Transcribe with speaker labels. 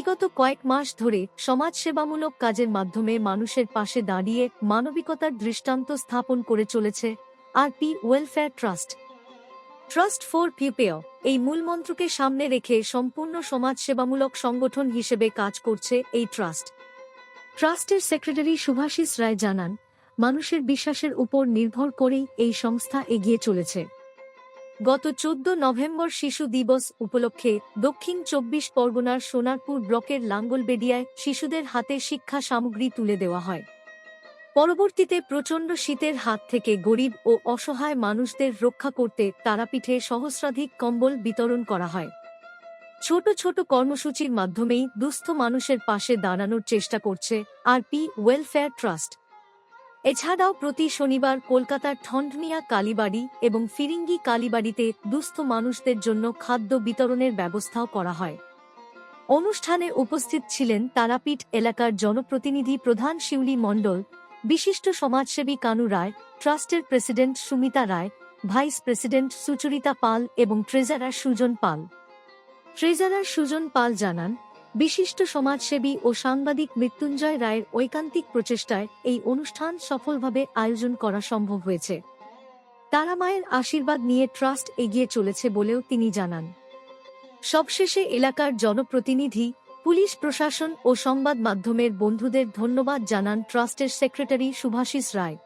Speaker 1: বিগত কয়েক মাস ধরে সমাজসেবামূলক কাজের মাধ্যমে মানুষের পাশে দাঁড়িয়ে মানবিকতার দৃষ্টান্ত স্থাপন করে চলেছে RP welfare trust. Trust for people এই মূলমন্ত্রকে সামনে রেখে সম্পূর্ণ সমাজসেবামূলক সংগঠন হিসেবে কাজ করছে এই ট্রাস্ট। ট্রাস্টের সেক্রেটারি শুভাশিস রায় জানান, মানুষের বিশ্বাসের উপর নির্ভর করেই এই সংস্থা এগিয়ে চলেছে। গত 14 নভেম্বর শিশু দিবস উপলক্ষে দক্ষিণ 24 পরগনার সোনারপুর ব্লকের লাঙ্গলবেড়িয়ায় শিশুদের হাতে শিক্ষা সামগ্রী তুলে দেওয়া হয়। পরবর্তীতে প্রচণ্ড শীতের হাত থেকে গরিব ও অসহায় মানুষদের রক্ষা করতে তারাপীঠে সহস্রাধিক কম্বল বিতরণ করা হয়। ছোট ছোট কর্মসূচির মাধ্যমেই দুস্থ মানুষের পাশে দাঁড়ানোর চেষ্টা করছে আরপি ওয়েলফেয়ার ট্রাস্ট। এছাড়াও প্রতি শনিবার কলকাতার ঠন্ডনিয়া কালীবাড়ি এবং ফিরিঙ্গি কালীবাড়িতে দুস্থ মানুষদের জন্য খাদ্য বিতরণের ব্যবস্থাও করা হয়। অনুষ্ঠানে উপস্থিত ছিলেন তারাপীঠ এলাকার জনপ্রতিনিধি প্রধান শিউলি মণ্ডল, বিশিষ্ট সমাজসেবী কানু রায়, ট্রাস্টের প্রেসিডেন্ট সুমিতা রায়, ভাইস প্রেসিডেন্ট সুচরিতা পাল এবং ট্রেজারার সুজন পাল। ট্রেজারার সুজন পাল জানান, বিশিষ্ট সমাজসেবী ও সাংবাদিক মৃত্যুঞ্জয় রায়ের ঐকান্তিক প্রচেষ্টায় এই অনুষ্ঠান সফলভাবে আয়োজন করা সম্ভব হয়েছে। তারা মায়ের আশীর্বাদ নিয়ে ট্রাস্ট এগিয়ে চলেছে বলেও তিনি জানান। সবশেষে এলাকার জনপ্রতিনিধি, পুলিশ প্রশাসন ও সংবাদ মাধ্যমের বন্ধুদের ধন্যবাদ জানান ট্রাস্টের সেক্রেটারি শুভাশিস রায়।